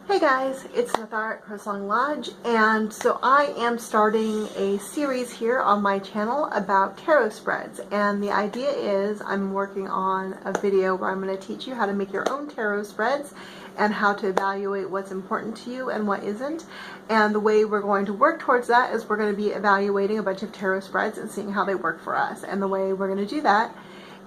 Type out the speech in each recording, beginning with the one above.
Hey guys, it's Nathar at CrowSong Lodge, and so I am starting a series here on my channel about tarot spreads, and the idea is I'm working on a video where I'm going to teach you how to make your own tarot spreads and how to evaluate what's important to you and what isn't. And the way we're going to work towards that is we're going to be evaluating a bunch of tarot spreads and seeing how they work for us. And the way we're going to do that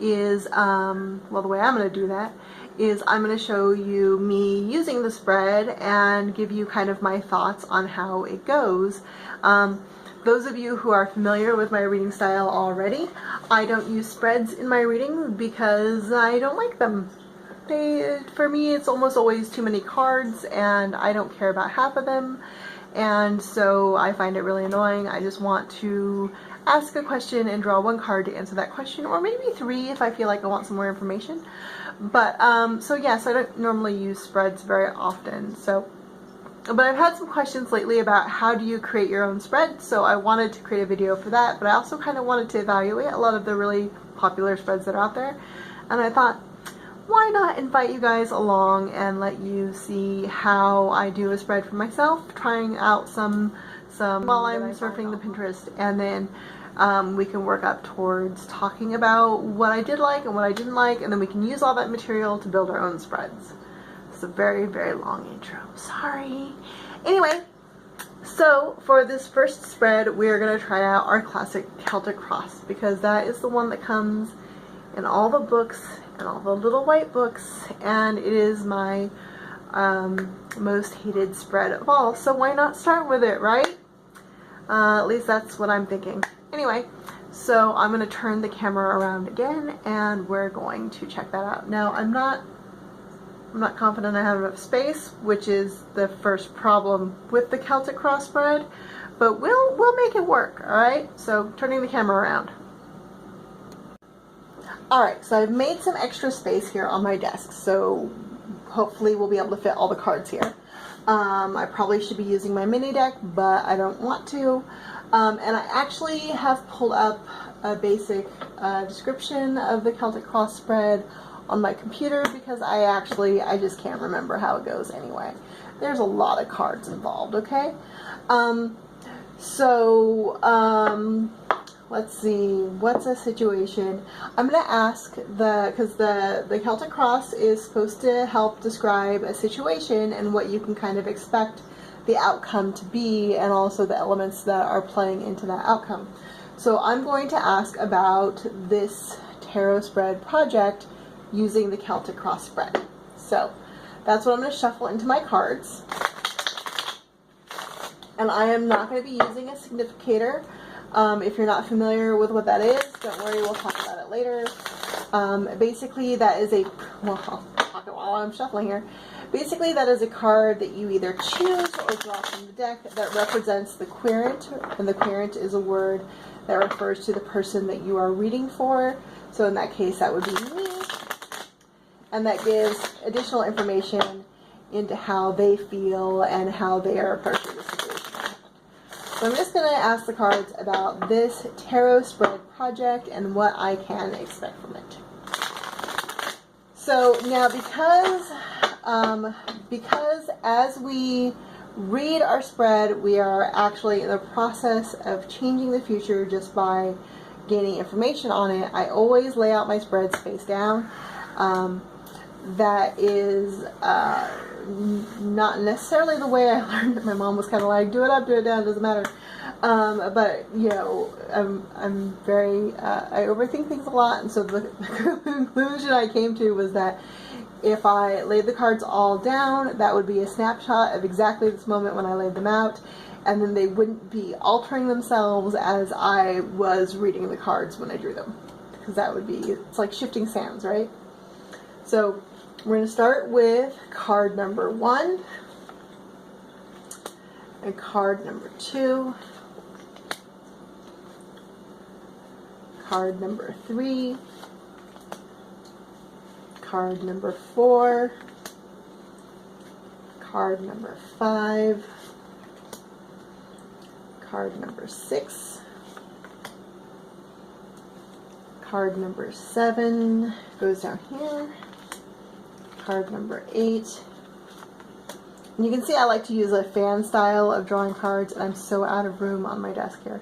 is, the way I'm going to do that is I'm going to show you me using the spread and give you kind of my thoughts on how it goes. Those of you who are familiar with my reading style already, I don't use spreads in my reading because I don't like them. For me, it's almost always too many cards and I don't care about half of them, and so I find it really annoying. I just want to ask a question and draw one card to answer that question, or maybe three if I feel like I want some more information. But so I don't normally use spreads very often. But I've had some questions lately about how do you create your own spread, so I wanted to create a video for that, but I also kind of wanted to evaluate a lot of the really popular spreads that are out there, and I thought, why not invite you guys along and let you see how I do a spread for myself, trying out some while I'm surfing the Pinterest, and then we can work up towards talking about what I did like and what I didn't like, and then we can use all that material to build our own spreads. It's a very, very long intro. Sorry. Anyway, so for this first spread, we're going to try out our classic Celtic Cross, because that is the one that comes in all the books and all the little white books, and it is my most hated spread of all, so why not start with it, right? At least that's what I'm thinking. Anyway, so I'm going to turn the camera around again and we're going to check that out. Now, I'm not confident I have enough space, which is the first problem with the Celtic Cross spread, but we'll make it work, alright? So, turning the camera around. Alright, so I've made some extra space here on my desk, so hopefully we'll be able to fit all the cards here. I probably should be using my mini deck, but I don't want to. And I actually have pulled up a basic description of the Celtic Cross spread on my computer because I just can't remember how it goes anyway. There's a lot of cards involved, okay? Let's see, what's a situation? I'm going to ask because the Celtic Cross is supposed to help describe a situation and what you can kind of expect the outcome to be, and also the elements that are playing into that outcome. So I'm going to ask about this tarot spread project using the Celtic Cross spread. So that's what I'm going to shuffle into my cards. And I am not going to be using a significator. If you're not familiar with what that is, don't worry, we'll talk about it later. Basically, that is I'll talk it while I'm shuffling here. Basically, that is a card that you either choose or draw from the deck that represents the querent, and the querent is a word that refers to the person that you are reading for. So in that case, that would be me, and that gives additional information into how they feel and how they are approaching the situation. So I'm just going to ask the cards about this tarot spread project and what I can expect from it. So now, because as we read our spread, we are actually in the process of changing the future just by gaining information on it, I always lay out my spreads face down. That is not necessarily the way I learned it. My mom was kind of like, do it up, do it down, it doesn't matter. But you know, I'm very I overthink things a lot, and so the conclusion I came to was that if I laid the cards all down, that would be a snapshot of exactly this moment when I laid them out, and then they wouldn't be altering themselves as I was reading the cards when I drew them, because that would be, it's like shifting sands, right? So we're going to start with card number 1 and card number 2, card number 3, card number 4, card number 5, card number 6, card number 7 goes down here, card number 8, You can see I like to use a fan style of drawing cards, and I'm so out of room on my desk here.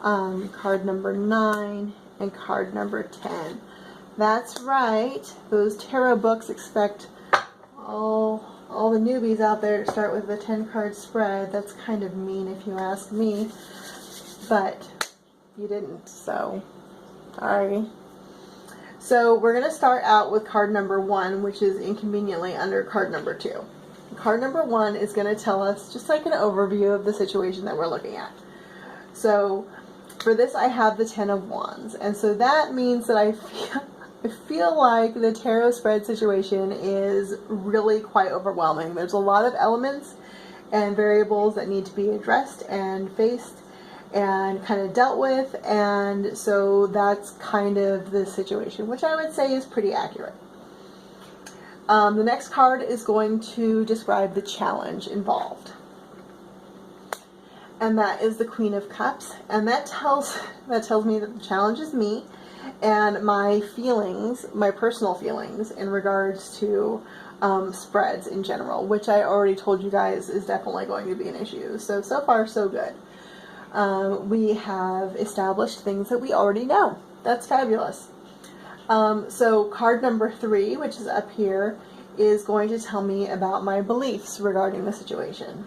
Card number 9 and card number 10. That's right, those tarot books expect all the newbies out there to start with the 10 card spread. That's kind of mean if you ask me, but you didn't, so sorry. So we're going to start out with card number 1, which is inconveniently under card number 2. Card number 1 is going to tell us just like an overview of the situation that we're looking at. So for this I have the 10 of Wands, and so that means that I feel like the tarot spread situation is really quite overwhelming. There's a lot of elements and variables that need to be addressed and faced and kind of dealt with, and so that's kind of the situation, which I would say is pretty accurate. The next card is going to describe the challenge involved, and that is the Queen of Cups, and that tells me that the challenge is me and my feelings, my personal feelings in regards to spreads in general, which I already told you guys is definitely going to be an issue. So far so good. We have established things that we already know. That's fabulous. So card number 3, which is up here, is going to tell me about my beliefs regarding the situation.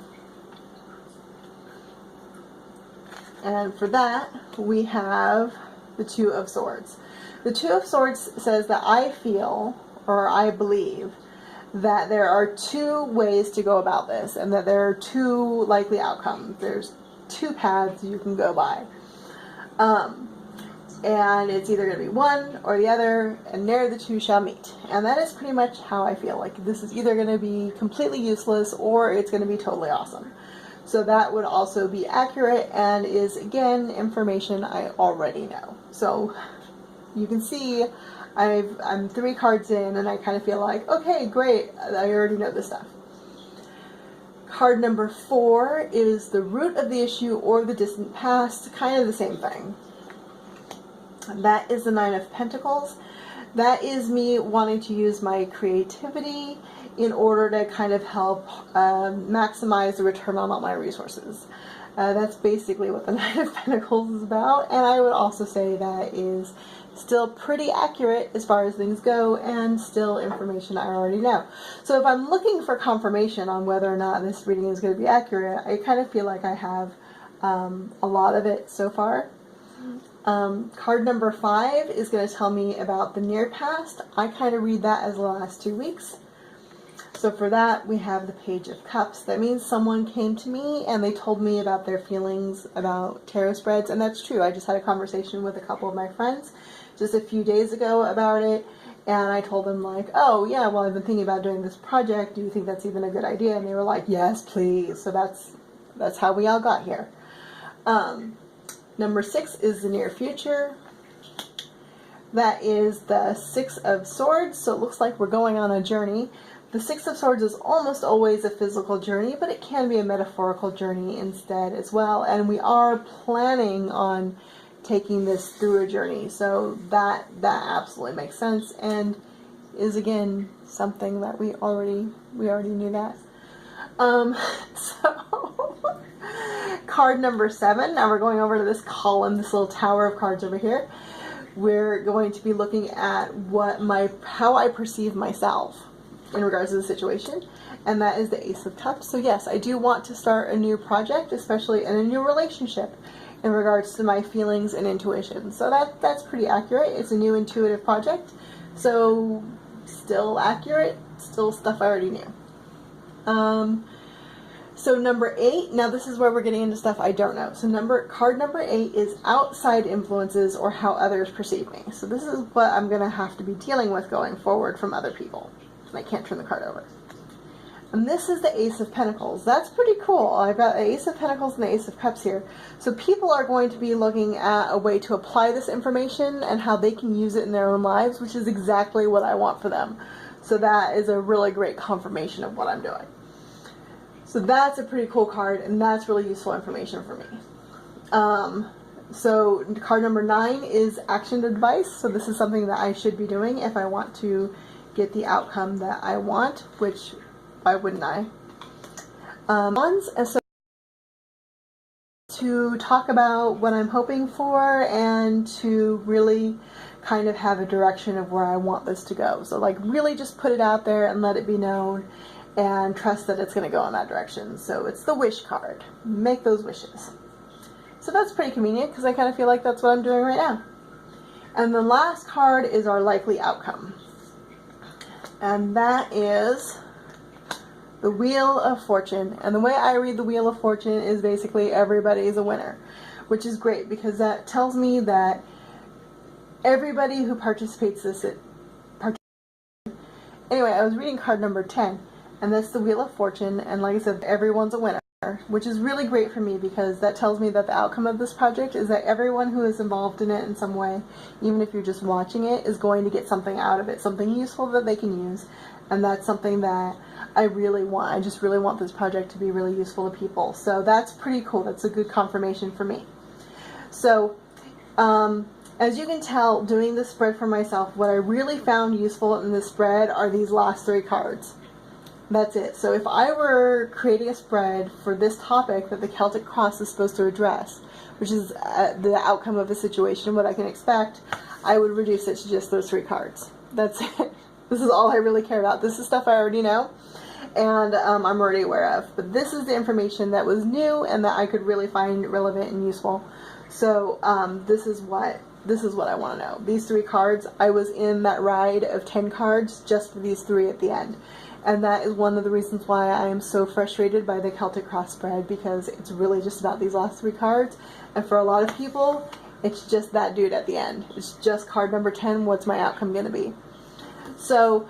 And for that, we have the 2 of Swords. The 2 of Swords says that I feel, or I believe, that there are 2 ways to go about this, and that there are 2 likely outcomes. There's 2 paths you can go by. And it's either going to be one or the other, and ne'er the 2 shall meet. And that is pretty much how I feel. Like this is either going to be completely useless or it's going to be totally awesome. So that would also be accurate and is, again, information I already know. So you can see I'm 3 cards in and I kind of feel like, okay, great, I already know this stuff. Card number 4 is the root of the issue or the distant past, kind of the same thing. That is the 9 of Pentacles. That is me wanting to use my creativity in order to kind of help maximize the return on all my resources. That's basically what the 9 of Pentacles is about, and I would also say that is still pretty accurate as far as things go, and still information I already know. So if I'm looking for confirmation on whether or not this reading is going to be accurate, I kind of feel like I have a lot of it so far. Card number 5 is going to tell me about the near past. I kind of read that as the last 2 weeks. So for that, we have the Page of Cups. That means someone came to me and they told me about their feelings about tarot spreads, and that's true. I just had a conversation with a couple of my friends just a few days ago about it, and I told them like, oh yeah, well I've been thinking about doing this project. Do you think that's even a good idea? And they were like, yes, please. So that's how we all got here. Number 6 is the near future. That is the 6 of Swords, so it looks like we're going on a journey. The 6 of Swords is almost always a physical journey, but it can be a metaphorical journey instead as well, and we are planning on taking this through a journey, so that absolutely makes sense, and is again something that we already knew that. So card number 7. Now we're going over to this column, this little tower of cards over here. We're going to be looking at how I perceive myself in regards to the situation, and that is the Ace of Cups. So yes, I do want to start a new project, especially in a new relationship, in regards to my feelings and intuition. So that's pretty accurate. It's a new intuitive project, so still accurate, still stuff I already knew. So number 8, now this is where we're getting into stuff I don't know. So card number 8 is outside influences or how others perceive me. So this is what I'm going to have to be dealing with going forward from other people. And I can't turn the card over. And this is the Ace of Pentacles. That's pretty cool. I've got the Ace of Pentacles and the Ace of Cups here. So people are going to be looking at a way to apply this information and how they can use it in their own lives, which is exactly what I want for them. So that is a really great confirmation of what I'm doing. So that's a pretty cool card, and that's really useful information for me. So card number 9 is action advice. So this is something that I should be doing if I want to get the outcome that I want, which why wouldn't I? And so to talk about what I'm hoping for and to really kind of have a direction of where I want this to go. So like really just put it out there and let it be known and trust that it's going to go in that direction. So it's the wish card. Make those wishes. So that's pretty convenient because I kind of feel like that's what I'm doing right now. And the last card is our likely outcome. And that is the Wheel of Fortune. And the way I read the Wheel of Fortune is basically everybody is a winner, which is great because that tells me that everybody who participates Anyway, I was reading card number 10, and that's the Wheel of Fortune, and like I said, everyone's a winner, which is really great for me because that tells me that the outcome of this project is that everyone who is involved in it in some way, even if you're just watching it, is going to get something out of it, something useful that they can use, and that's something that I really want. I just really want this project to be really useful to people. So that's pretty cool. That's a good confirmation for me. So, as you can tell, doing this spread for myself, what I really found useful in this spread are these last 3 cards. That's it. So if I were creating a spread for this topic that the Celtic Cross is supposed to address, which is the outcome of a situation, what I can expect, I would reduce it to just those 3 cards. That's it. This is all I really care about. This is stuff I already know and I'm already aware of. But this is the information that was new and that I could really find relevant and useful. So this is what I want to know. These 3 cards, I was in that ride of 10 cards just for these 3 at the end. And that is one of the reasons why I am so frustrated by the Celtic Cross spread, because it's really just about these last 3 cards. And for a lot of people, it's just that dude at the end. It's just card number 10, what's my outcome going to be? So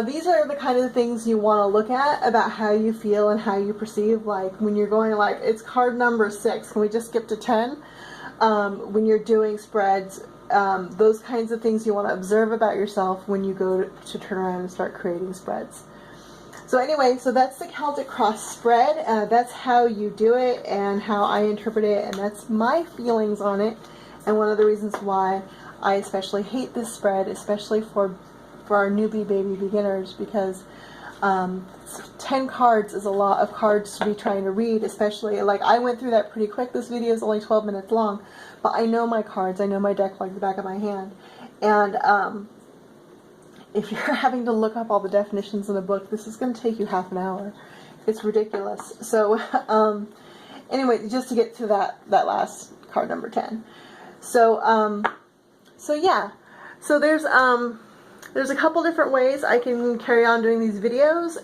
these are the kind of things you want to look at about how you feel and how you perceive. Like when you're going like, it's card number 6, can we just skip to 10? When you're doing spreads, those kinds of things you want to observe about yourself when you go to turn around and start creating spreads. So anyway, so that's the Celtic Cross spread. That's how you do it and how I interpret it, and that's my feelings on it. And one of the reasons why I especially hate this spread, especially for our newbie baby beginners, because 10 cards is a lot of cards to be trying to read, especially, like, I went through that pretty quick. This video is only 12 minutes long, but I know my cards, I know my deck like the back of my hand, and if you're having to look up all the definitions in a book, this is going to take you half an hour. It's ridiculous. So anyway, just to get to that last card, number 10. So so yeah, so there's a couple different ways I can carry on doing these videos.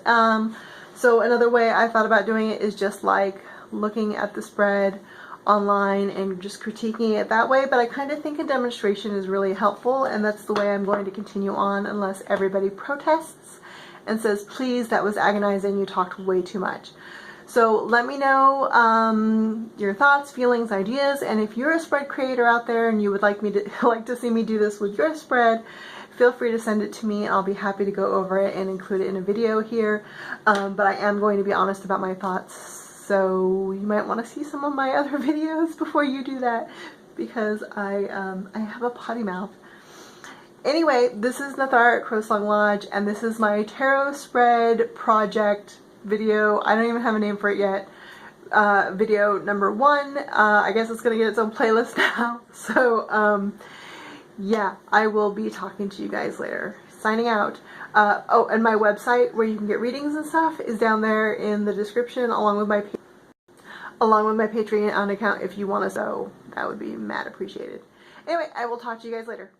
So another way I thought about doing it is just like looking at the spread online and just critiquing it that way, but I kind of think a demonstration is really helpful, and that's the way I'm going to continue on unless everybody protests and says, please, that was agonizing, you talked way too much. So let me know your thoughts, feelings, ideas, and if you're a spread creator out there and you would like to see me do this with your spread, feel free to send it to me. I'll be happy to go over it and include it in a video here, but I am going to be honest about my thoughts. So you might want to see some of my other videos before you do that, because I have a potty mouth. Anyway, this is Nathara at CrowSong Lodge, and this is my tarot spread project video. I don't even have a name for it yet. Video number 1. I guess it's going to get its own playlist now. So yeah, I will be talking to you guys later. Signing out. Oh, and my website where you can get readings and stuff is down there in the description, along with my Patreon account if you want to. So that would be mad appreciated. Anyway, I will talk to you guys later.